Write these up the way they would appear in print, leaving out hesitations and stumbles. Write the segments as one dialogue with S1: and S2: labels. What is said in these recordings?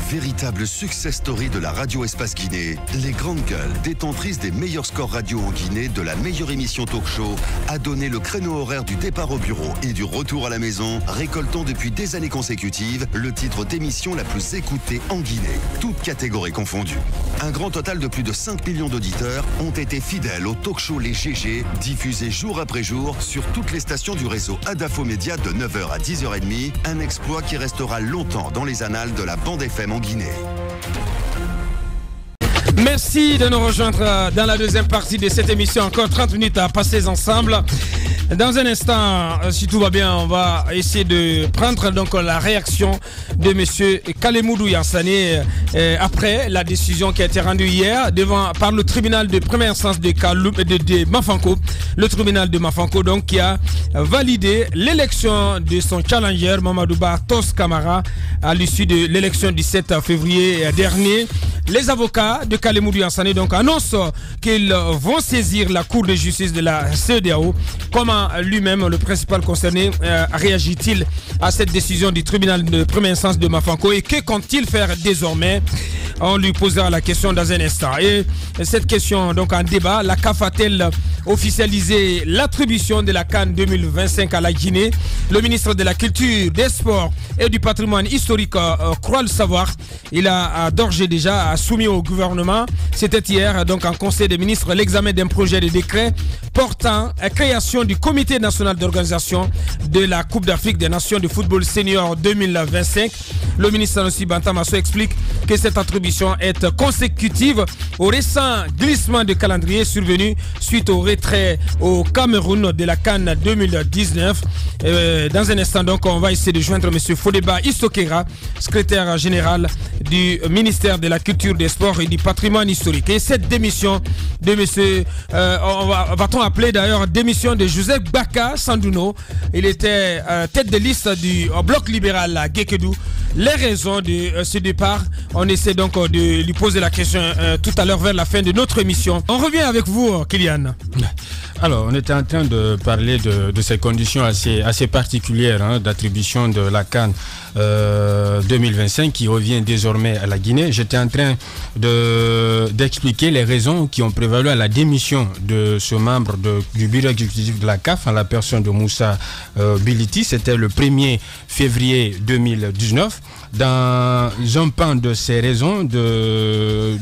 S1: Véritable success story de la radio Espace Guinée, les Grandes Gueules, détentrices des meilleurs scores radio en Guinée, de la meilleure émission talk show, a donné le créneau horaire du départ au bureau et du retour à la maison, récoltant depuis des années consécutives le titre d'émission la plus écoutée en Guinée, toutes catégories confondues. Un grand total de plus de 5 millions d'auditeurs ont été fidèles au talk show Les GG, diffusé jour après jour sur toutes les stations du réseau Adafo Média de 9h à 10h30, un exploit qui restera longtemps dans les annales de la bande FM en Guinée.
S2: Merci de nous rejoindre dans la deuxième partie de cette émission. Encore 30 minutes à passer ensemble. Dans un instant, si tout va bien, on va essayer de prendre donc la réaction de monsieur Kalemoudou Yansane après la décision qui a été rendue hier par le tribunal de première instance de Mafanko. Le tribunal de Mafanko donc qui a validé l'élection de son challenger Mamadou Bartos Camara à l'issue de l'élection du 7 février dernier. Les avocats de Kalemoudou Yansane donc annoncent qu'ils vont saisir la Cour de justice de la CEDEAO. Comment lui-même, le principal concerné, réagit-il à cette décision du tribunal de première instance de Mafanko et que compte-t-il faire désormais? On lui posera la question dans un instant. Et cette question donc en débat, la CAF a-t-elle officialisé l'attribution de la CAN 2025 à la Guinée? Le ministre de la Culture, des Sports et du Patrimoine historique croit le savoir. Il a d'ores et déjà soumis au gouvernement, c'était hier donc en conseil des ministres, l'examen d'un projet de décret portant à création du comité national d'organisation de la Coupe d'Afrique des Nations de football senior 2025. Le ministre Sanusi Bantamasso explique que cette attribution est consécutive au récent glissement de calendrier survenu suite au retrait au Cameroun de la CAN 2019. Dans un instant donc, on va essayer de joindre M. Fodeba Isokera, secrétaire général du ministère de la Culture, des Sports et du Patrimoine historique. Et cette démission de M. va-t-on appeler d'ailleurs démission de Joseph Baka Sandouno. Il était tête de liste du bloc libéral à Guékedou. Les raisons de ce départ, on essaie donc de lui poser la question tout à l'heure vers la fin de notre émission. On revient avec vous, Kylian.
S3: Alors, on était en train de parler de ces conditions assez particulières d'attribution de la CAN 2025 qui revient désormais à la Guinée. J'étais en train d'expliquer les raisons qui ont prévalu à la démission de ce membre du bureau exécutif de la CAF en la personne de Moussa Biliti. C'était le 1er février 2019. Dans un pan de ces raisons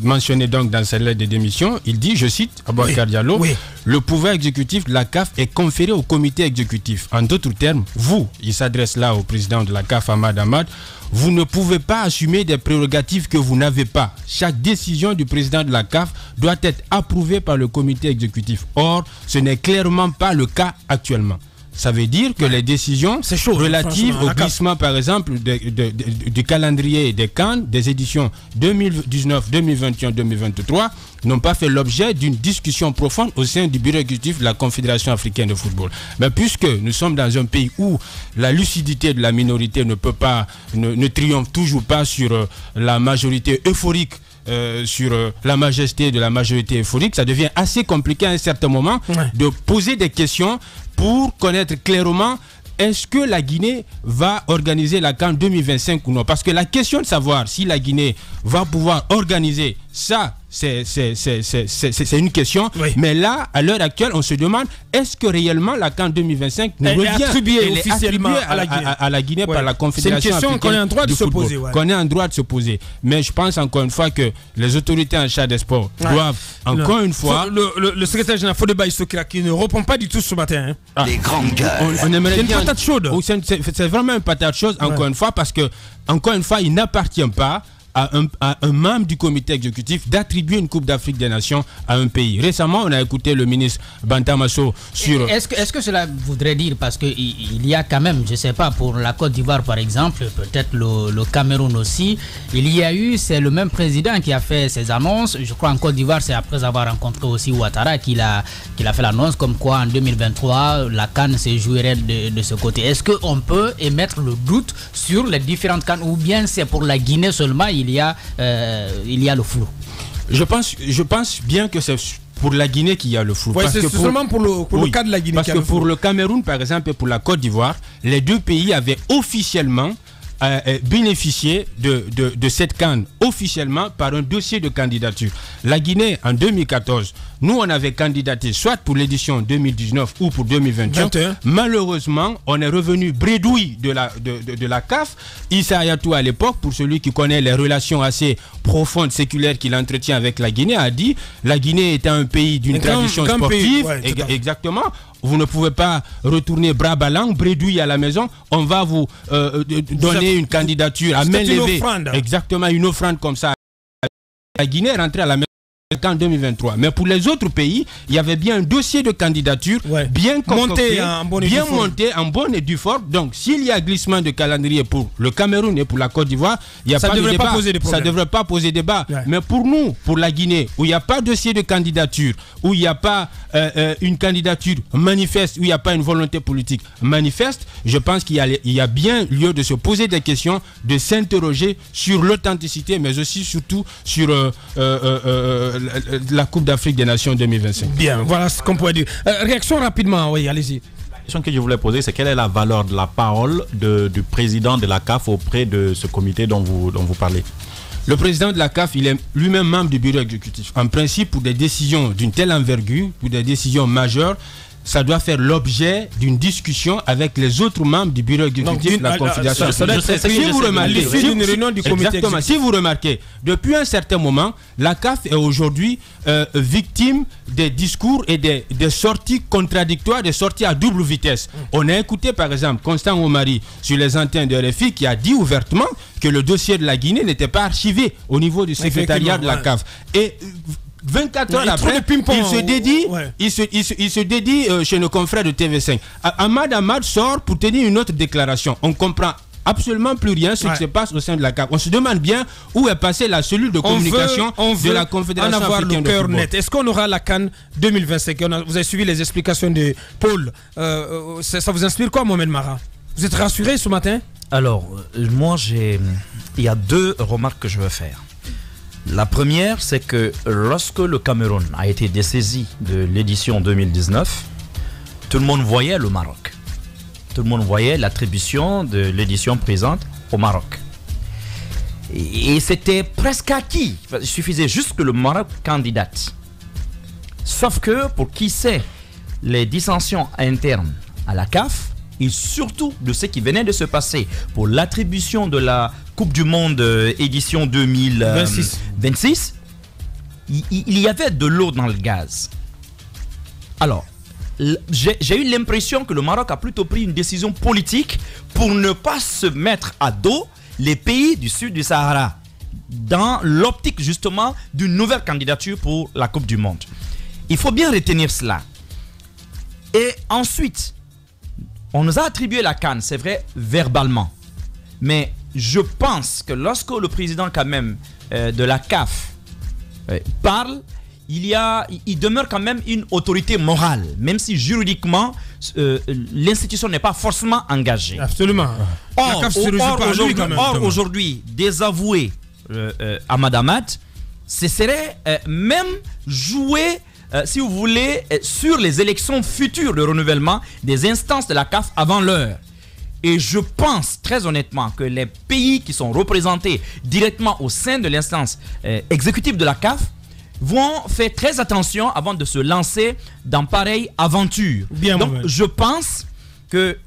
S3: mentionnées donc dans cette lettre de démission, il dit, je cite, Aboubacar Diallo, oui. Le pouvoir exécutif de la CAF est conféré au comité exécutif. En d'autres termes, vous, il s'adresse là au président de la CAF, Ahmad Ahmad, vous ne pouvez pas assumer des prérogatives que vous n'avez pas. Chaque décision du président de la CAF doit être approuvée par le comité exécutif. Or, ce n'est clairement pas le cas actuellement. Ça veut dire que les décisions relatives au glissement, par exemple, du calendrier des CAN, des éditions 2019, 2021, 2023, n'ont pas fait l'objet d'une discussion profonde au sein du bureau exécutif de la Confédération africaine de football. Mais puisque nous sommes dans un pays où la lucidité de la minorité ne triomphe toujours pas sur la majorité euphorique, sur la majesté de la majorité euphorique, ça devient assez compliqué à un certain moment de poser des questions pour connaître clairement est-ce que la Guinée va organiser la CAN 2025 ou non. Parce que la question de savoir si la Guinée va pouvoir organiser ça, c'est une question. Oui. Mais là, à l'heure actuelle, on se demande est-ce que réellement la CAN 2025 nous revient
S2: attribuée officiellement
S3: à la Guinée par la Confédération
S2: africaine. C'est une question qu'on est en droit de se poser.
S3: Qu'on est en droit de se poser. Mais je pense encore une fois que les autorités en charge des sports doivent encore une fois.
S2: Le secrétaire général Fodeba Isokera qui ne répond pas du tout ce matin.
S1: Les grandes gueules.
S3: On aimerait
S2: c'est une patate chaude.
S3: C'est vraiment une patate chaude, encore une fois, parce que, encore une fois, il n'appartient pas à un membre du comité exécutif d'attribuer une Coupe d'Afrique des Nations à un pays. Récemment, on a écouté le ministre Bantamasso sur...
S4: Est-ce que cela voudrait dire, parce qu'il y a quand même, je ne sais pas, pour la Côte d'Ivoire par exemple, peut-être le Cameroun aussi, c'est le même président qui a fait ces annonces. Je crois en Côte d'Ivoire, c'est après avoir rencontré aussi Ouattara qu'il a fait l'annonce comme quoi en 2023, la CAN se jouerait de ce côté. Est-ce qu'on peut émettre le doute sur les différentes CAN ou bien c'est pour la Guinée seulement il y a le flou?
S3: Je pense bien que c'est pour la Guinée qu'il y a le flou.
S2: Ouais, c'est seulement pour le cas de la Guinée.
S3: Parce que pour le Cameroun, par exemple, et pour la Côte d'Ivoire, les deux pays avaient officiellement bénéficié de cette CAN officiellement par un dossier de candidature. La Guinée, en 2014, nous, on avait candidaté soit pour l'édition 2019 ou pour 2021. Malheureusement, on est revenu bredouille de la CAF. Issa Hayatou, à l'époque, pour celui qui connaît les relations assez profondes, séculaires qu'il entretient avec la Guinée, a dit la Guinée était un pays d'une tradition sportive. Exactement. Vous ne pouvez pas retourner bras ballants, bredouille à la maison. On va vous donner une candidature à main levée. Exactement, une offrande comme ça. La Guinée est rentrée à la maison en 2023. Mais pour les autres pays, il y avait bien un dossier de candidature bien concocté, bien monté en bonne et due forme. Donc, s'il y a glissement de calendrier pour le Cameroun et pour la Côte d'Ivoire, il n'y a pas de débat. Ça ne devrait pas poser débat. Mais pour nous, pour la Guinée, où il n'y a pas de dossier de candidature, où il n'y a pas une candidature manifeste, où il n'y a pas une volonté politique manifeste, je pense qu'il y a bien lieu de se poser des questions, de s'interroger sur l'authenticité, mais aussi surtout sur la Coupe d'Afrique des Nations 2025.
S2: Bien, voilà ce qu'on pourrait dire. Réaction rapidement, oui, allez-y.
S5: La question que je voulais poser, c'est quelle est la valeur de la parole du président de la CAF auprès de ce comité dont vous parlez?
S3: Le président de la CAF, il est lui-même membre du bureau exécutif. En principe, pour des décisions d'une telle envergure, pour des décisions majeures, ça doit faire l'objet d'une discussion avec les autres membres du bureau exécutif de la Confédération. Si vous remarquez, depuis un certain moment, la CAF est aujourd'hui victime des discours et des sorties contradictoires, des sorties à double vitesse. On a écouté par exemple Constant Omari sur les antennes de RFI qui a dit ouvertement que le dossier de la Guinée n'était pas archivé au niveau du secrétariat de la CAF. Et 24 heures après, il se dédie chez nos confrères de TV5. Ahmad sort pour tenir une autre déclaration. On comprend absolument plus rien ce qui se passe au sein de la CAF. On se demande bien où est passée la cellule de communication de la Confédération africaine de football.
S2: Est-ce qu'on aura la CAN 2025? Vous avez suivi les explications de Paul. Ça vous inspire quoi, Mohamed Mara? Vous êtes rassuré ce matin?
S6: Alors, moi, il y a deux remarques que je veux faire. La première, c'est que lorsque le Cameroun a été dessaisi de l'édition 2019, tout le monde voyait le Maroc. Tout le monde voyait l'attribution de l'édition présente au Maroc. Et c'était presque acquis. Il suffisait juste que le Maroc candidate. Sauf que pour qui sait les dissensions internes à la CAF, et surtout de ce qui venait de se passer pour l'attribution de la Coupe du Monde édition 2026, il y avait de l'eau dans le gaz. Alors, j'ai eu l'impression que le Maroc a plutôt pris une décision politique pour ne pas se mettre à dos les pays du sud du Sahara dans l'optique justement d'une nouvelle candidature pour la Coupe du Monde. Il faut bien retenir cela. Et ensuite, on nous a attribué la CAN, c'est vrai, verbalement. Mais je pense que lorsque le président quand même de la CAF parle, il demeure quand même une autorité morale, même si juridiquement, l'institution n'est pas forcément engagée.
S2: Absolument.
S6: Or, aujourd'hui, désavouer Ahmad, ce serait même jouer, si vous voulez, sur les élections futures de renouvellement des instances de la CAF avant l'heure. Et je pense très honnêtement que les pays qui sont représentés directement au sein de l'instance exécutive de la CAF vont faire très attention avant de se lancer dans pareille aventure. Donc je pense que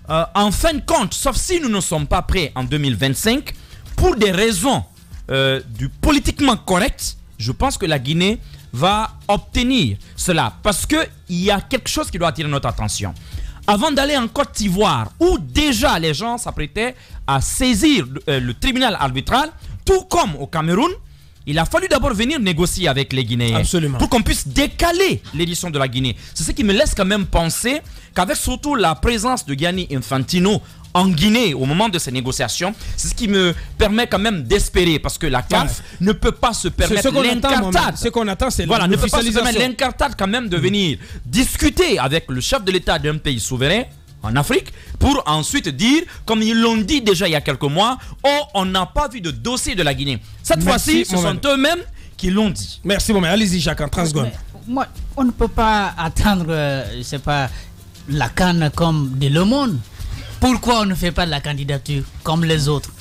S6: en fin de compte, sauf si nous ne sommes pas prêts en 2025, pour des raisons du politiquement correct, je pense que la Guinée va obtenir cela. Parce qu'il y a quelque chose qui doit attirer notre attention. Avant d'aller en Côte d'Ivoire, où déjà les gens s'apprêtaient à saisir le tribunal arbitral, tout comme au Cameroun, il a fallu d'abord venir négocier avec les Guinéens.
S2: Absolument.
S6: Pour qu'on puisse décaler l'édition de la Guinée. C'est ce qui me laisse quand même penser qu'avec surtout la présence de Gianni Infantino en Guinée au moment de ces négociations, c'est ce qui me permet quand même d'espérer, parce que la CAF ne peut pas se permettre l'incartade.
S2: Ce qu'on attend, c'est
S6: ne peut pas se permettre l'incartade quand même de venir discuter avec le chef de l'État d'un pays souverain en Afrique pour ensuite dire, comme ils l'ont dit déjà il y a quelques mois, oh, on n'a pas vu de dossier de la Guinée. Cette fois-ci, ce sont eux-mêmes qui l'ont dit.
S2: Merci, Mohamed. Allez-y, Jacques, en 30 secondes.
S4: Moi, on ne peut pas attendre, c'est pas la CAN comme de Le Monde. Pourquoi on ne fait pas de la candidature comme les autres?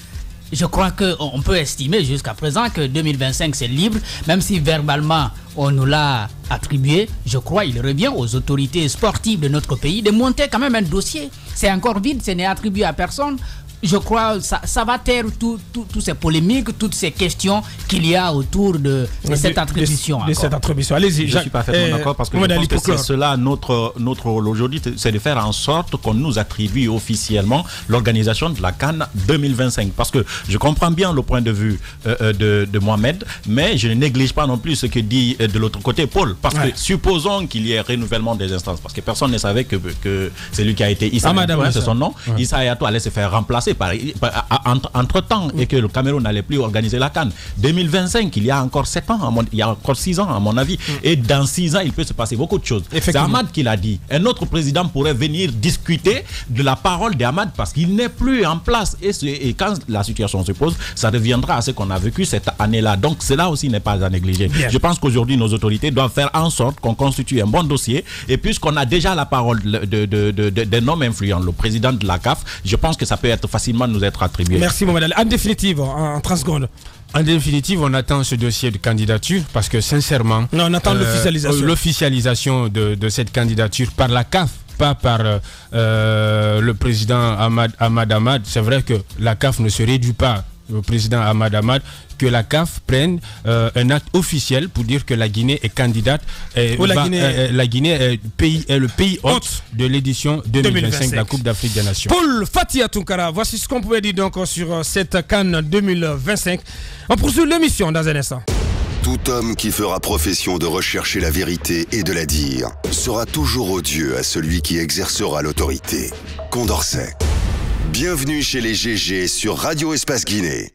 S4: Je crois qu'on peut estimer jusqu'à présent que 2025 c'est libre, même si verbalement on nous l'a attribué. Je crois qu'il revient aux autorités sportives de notre pays de monter quand même un dossier. C'est encore vide, ce n'est attribué à personne. Je crois que ça va taire toutes ces polémiques, toutes ces questions qu'il y a autour de cette attribution.
S2: De cette attribution. Allez-y,
S5: je suis parfaitement d'accord parce que je pense que c'est cela notre rôle aujourd'hui, c'est de faire en sorte qu'on nous attribue officiellement l'organisation de la CAN 2025. Parce que je comprends bien le point de vue de Mohamed, mais je ne néglige pas non plus ce que dit de l'autre côté Paul. Parce que supposons qu'il y ait renouvellement des instances, parce que personne ne savait que celui qui a été Issa Hayatou, c'est son nom, Issa Hayatou allait se faire remplacer entre-temps et que le Cameroun n'allait plus organiser la CAN. 2025, il y a encore 7 ans, il y a encore 6 ans à mon avis. Et dans 6 ans, il peut se passer beaucoup de choses. C'est Hamad qui l'a dit. Un autre président pourrait venir discuter de la parole d'Hamad parce qu'il n'est plus en place. Et quand la situation se pose, ça reviendra à ce qu'on a vécu cette année-là. Donc cela aussi n'est pas à négliger. Bien. Je pense qu'aujourd'hui, nos autorités doivent faire en sorte qu'on constitue un bon dossier. Et puisqu'on a déjà la parole d'un homme influent, le président de la CAF, je pense que ça peut être facilement nous être attribué.
S2: Merci Mohamed. En définitive, en 30 secondes.
S3: En définitive, on attend ce dossier de candidature parce que sincèrement...
S2: Non, on attend
S3: l'officialisation de cette candidature par la CAF, pas par le président Ahmad. C'est vrai que la CAF ne se réduit pas au président Ahmad, que la CAF prenne un acte officiel pour dire que la Guinée est candidate. La Guinée est le pays hôte de l'édition 2025 de la Coupe d'Afrique des Nations.
S2: Paul Fatia Tunkara, voici ce qu'on pouvait dire donc sur cette CAN 2025. On poursuit l'émission dans un instant.
S1: Tout homme qui fera profession de rechercher la vérité et de la dire sera toujours odieux à celui qui exercera l'autorité. Condorcet. Bienvenue chez les GG sur Radio Espace Guinée.